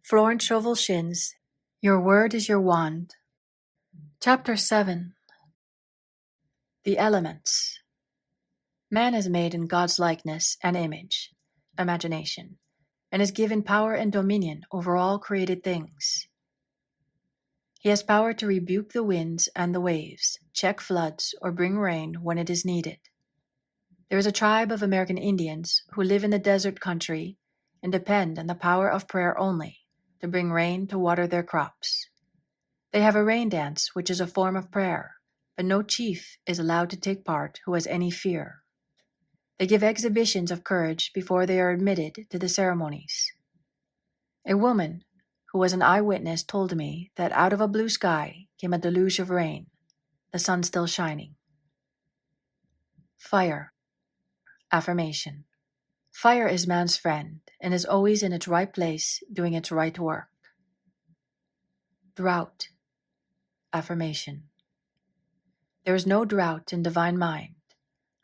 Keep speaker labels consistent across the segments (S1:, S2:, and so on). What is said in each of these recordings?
S1: Florence Scovel Shinn's Your Word is Your Wand. Chapter 7. The Elements. Man is made in God's likeness and image, imagination, and is given power and dominion over all created things. He has power to rebuke the winds and the waves, check floods, or bring rain when it is needed. There is a tribe of American Indians who live in the desert country and depend on the power of prayer only to bring rain to water their crops. They have a rain dance, which is a form of prayer, but no chief is allowed to take part who has any fear. They give exhibitions of courage before they are admitted to the ceremonies. A woman who was an eyewitness told me that out of a blue sky came a deluge of rain, the sun still shining. Fire. Affirmation. Fire is man's friend and is always in its right place doing its right work. Drought. Affirmation. There is no drought in divine mind.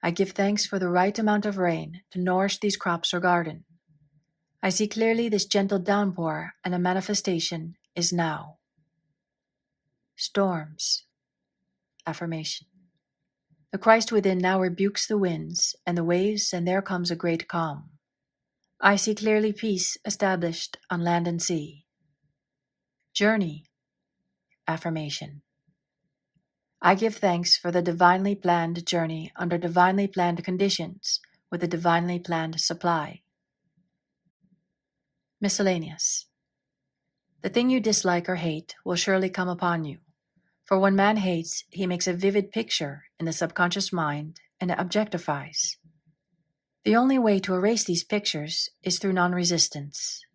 S1: I give thanks for the right amount of rain to nourish these crops or garden. I see clearly this gentle downpour and a manifestation is now. Storms. Affirmation. The Christ within now rebukes the winds and the waves, and there comes a great calm. I see clearly peace established on land and sea. Journey. Affirmation. I give thanks for the divinely planned journey under divinely planned conditions with a divinely planned supply. Miscellaneous. The thing you dislike or hate will surely come upon you. For when man hates, he makes a vivid picture in the subconscious mind and objectifies. The only way to erase these pictures is through non-resistance.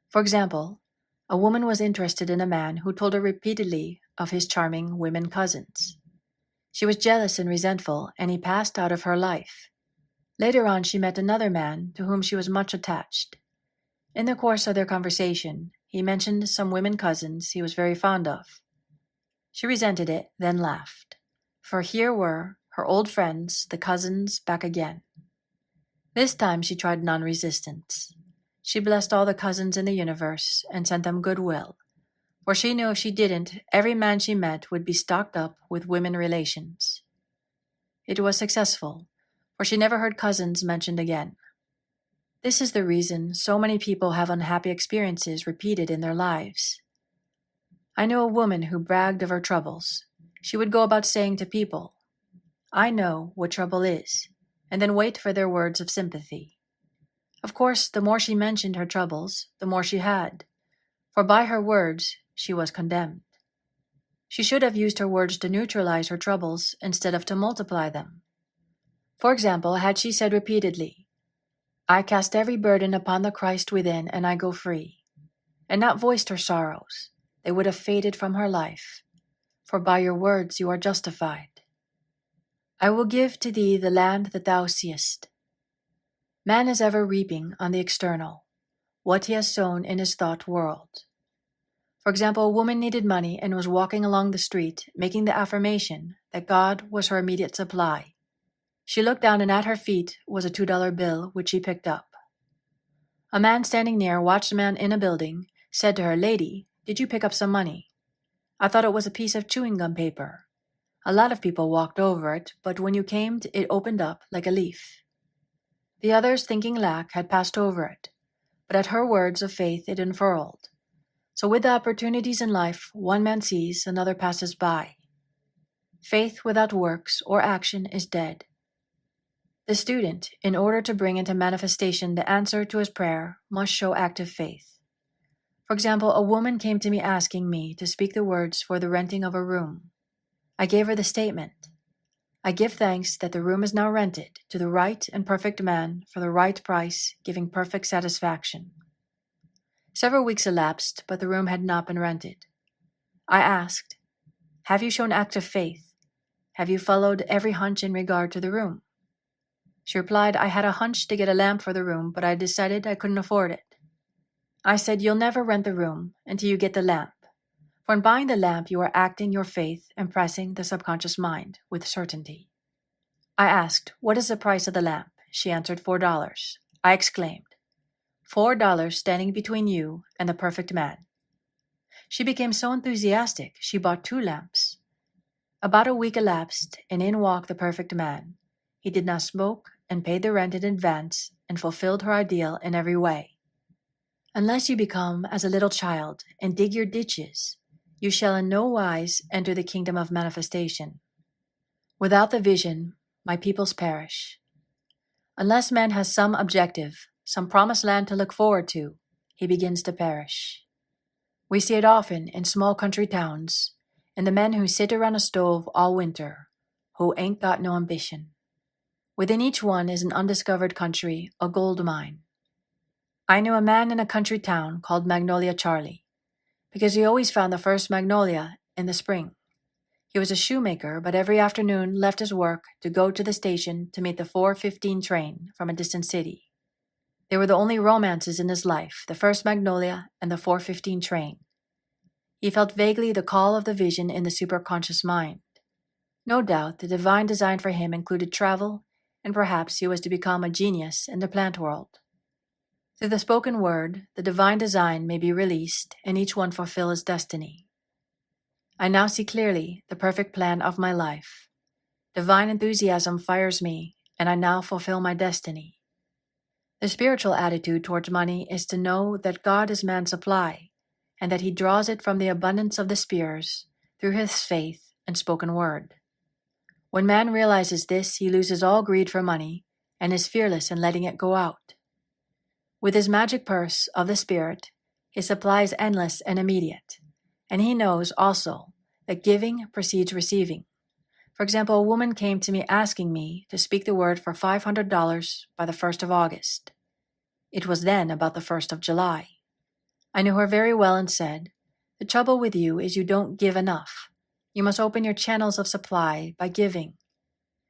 S1: For example, a woman was interested in a man who told her repeatedly of his charming women cousins. She was jealous and resentful, and he passed out of her life. Later on, she met another man to whom she was much attached. In the course of their conversation, he mentioned some women cousins he was very fond of. She resented it, then laughed, for here were her old friends, the cousins, back again. This time she tried non-resistance. She blessed all the cousins in the universe and sent them goodwill, for she knew if she didn't, every man she met would be stocked up with women relations. It was successful, for she never heard cousins mentioned again. This is the reason so many people have unhappy experiences repeated in their lives. I know a woman who bragged of her troubles. She would go about saying to people, "I know what trouble is," and then wait for their words of sympathy. Of course, the more she mentioned her troubles, the more she had, for by her words she was condemned. She should have used her words to neutralize her troubles instead of to multiply them. For example, had she said repeatedly, "I cast every burden upon the Christ within and I go free," and not voiced her sorrows, they would have faded from her life, for by your words you are justified. I will give to thee the land that thou seest. Man is ever reaping on the external, what he has sown in his thought world. For example, a woman needed money and was walking along the street, making the affirmation that God was her immediate supply. She looked down and at her feet was a $2 bill, which she picked up. A man standing near watched a man in a building, said to her, "Lady, did you pick up some money? I thought it was a piece of chewing gum paper. A lot of people walked over it, but when you came, it opened up like a leaf." The others, thinking lack, had passed over it, but at her words of faith it unfurled. So with the opportunities in life, one man sees, another passes by. Faith without works or action is dead. The student, in order to bring into manifestation the answer to his prayer, must show active faith. For example, a woman came to me asking me to speak the words for the renting of a room. I gave her the statement, "I give thanks that the room is now rented to the right and perfect man for the right price, giving perfect satisfaction." Several weeks elapsed, but the room had not been rented. I asked, "Have you shown active faith? Have you followed every hunch in regard to the room?" She replied, "I had a hunch to get a lamp for the room, but I decided I couldn't afford it." I said, "You'll never rent the room until you get the lamp. For in buying the lamp, you are acting your faith and pressing the subconscious mind with certainty." I asked, "What is the price of the lamp?" She answered, $4. I exclaimed, $4 standing between you and the perfect man. She became so enthusiastic, she bought 2 lamps. About a week elapsed, and in walked the perfect man. He did not smoke and paid the rent in advance and fulfilled her ideal in every way. Unless you become as a little child and dig your ditches, you shall in no wise enter the kingdom of manifestation. Without the vision, my peoples perish. Unless man has some objective, some promised land to look forward to, he begins to perish. We see it often in small country towns, and the men who sit around a stove all winter, who ain't got no ambition. Within each one is an undiscovered country, a gold mine. I knew a man in a country town called Magnolia Charlie, because he always found the first magnolia in the spring. He was a shoemaker, but every afternoon left his work to go to the station to meet the 4:15 train from a distant city. They were the only romances in his life, the first magnolia and the 4:15 train. He felt vaguely the call of the vision in the superconscious mind. No doubt the divine design for him included travel, and perhaps he was to become a genius in the plant world. Through the spoken word, the divine design may be released and each one fulfill his destiny. I now see clearly the perfect plan of my life. Divine enthusiasm fires me, and I now fulfill my destiny. The spiritual attitude towards money is to know that God is man's supply, and that he draws it from the abundance of the spheres through his faith and spoken word. When man realizes this, he loses all greed for money and is fearless in letting it go out. With his magic purse of the spirit, his supply is endless and immediate, and he knows also that giving precedes receiving. For example, a woman came to me asking me to speak the word for $500 by the 1st of August. It was then about the 1st of July. I knew her very well and said, "The trouble with you is you don't give enough. You must open your channels of supply by giving."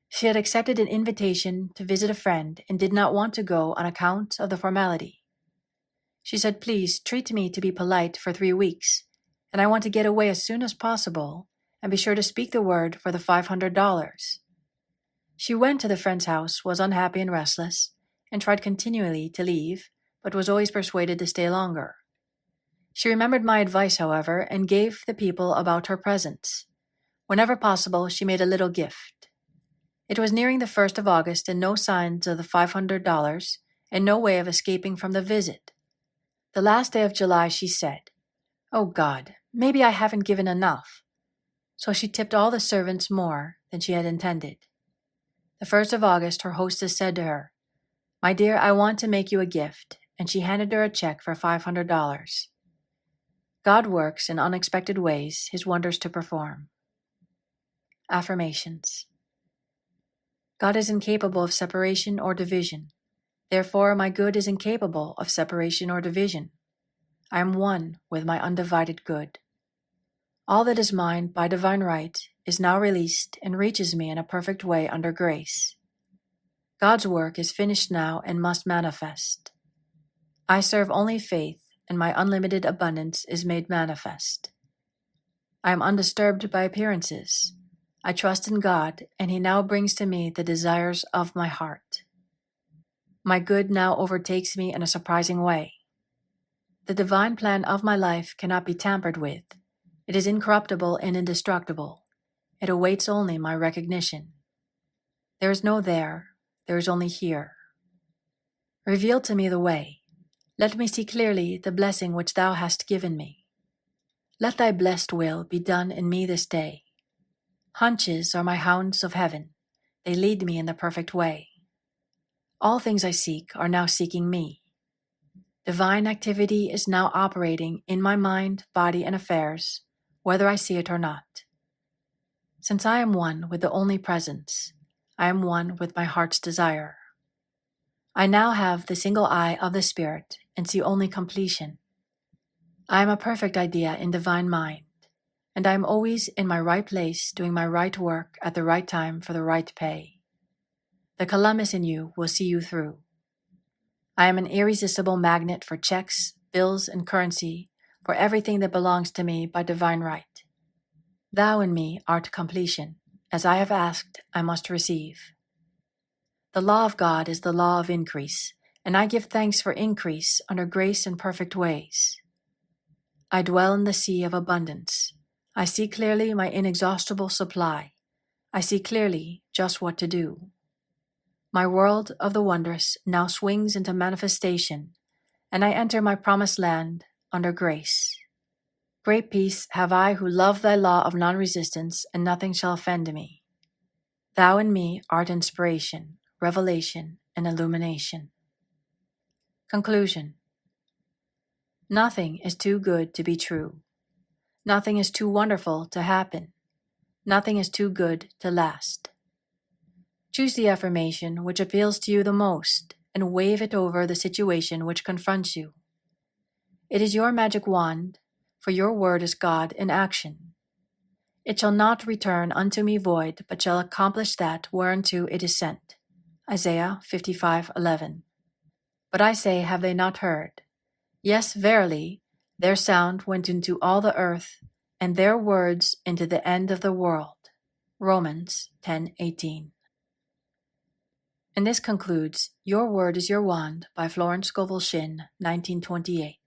S1: She had accepted an invitation to visit a friend and did not want to go on account of the formality. She said, "Please treat me to be polite for 3 weeks, and I want to get away as soon as possible and be sure to speak the word for the $500. She went to the friend's house, was unhappy and restless, and tried continually to leave, but was always persuaded to stay longer. She remembered my advice, however, and gave the people about her presents. Whenever possible, she made a little gift. It was nearing the 1st of August and no signs of the $500 and no way of escaping from the visit. The last day of July, she said, "Oh God, maybe I haven't given enough." So she tipped all the servants more than she had intended. The 1st of August, her hostess said to her, "My dear, I want to make you a gift," and she handed her a check for $500. God works in unexpected ways, his wonders to perform. Affirmations. God is incapable of separation or division. Therefore, my good is incapable of separation or division. I am one with my undivided good. All that is mine by divine right is now released and reaches me in a perfect way under grace. God's work is finished now and must manifest. I serve only faith, and my unlimited abundance is made manifest. I am undisturbed by appearances. I trust in God, and he now brings to me the desires of my heart. My good now overtakes me in a surprising way. The divine plan of my life cannot be tampered with. It is incorruptible and indestructible. It awaits only my recognition. There is no there is only here. Reveal to me the way. Let me see clearly the blessing which thou hast given me. Let thy blessed will be done in me this day. Hunches are my hounds of heaven. They lead me in the perfect way. All things I seek are now seeking me. Divine activity is now operating in my mind, body, and affairs, whether I see it or not. Since I am one with the only presence, I am one with my heart's desire. I now have the single eye of the Spirit and see only completion. I am a perfect idea in divine mind, and I am always in my right place doing my right work at the right time for the right pay. The Columbus in you will see you through. I am an irresistible magnet for checks, bills, and currency, for everything that belongs to me by divine right. Thou in me art completion. As I have asked, I must receive. The law of God is the law of increase, and I give thanks for increase under grace and perfect ways. I dwell in the sea of abundance. I see clearly my inexhaustible supply. I see clearly just what to do. My world of the wondrous now swings into manifestation, and I enter my promised land under grace. Great peace have I who love thy law of non-resistance, and nothing shall offend me. Thou in me art inspiration, revelation, and illumination. Conclusion. Nothing is too good to be true. Nothing is too wonderful to happen. Nothing is too good to last. Choose the affirmation which appeals to you the most and wave it over the situation which confronts you. It is your magic wand, for your word is God in action. It shall not return unto me void, but shall accomplish that whereunto it is sent. Isaiah 55:11. But I say, have they not heard? Yes, verily, their sound went into all the earth, and their words into the end of the world. Romans 10:18. And this concludes Your Word is Your Wand by Florence Scovel Shinn, 1928.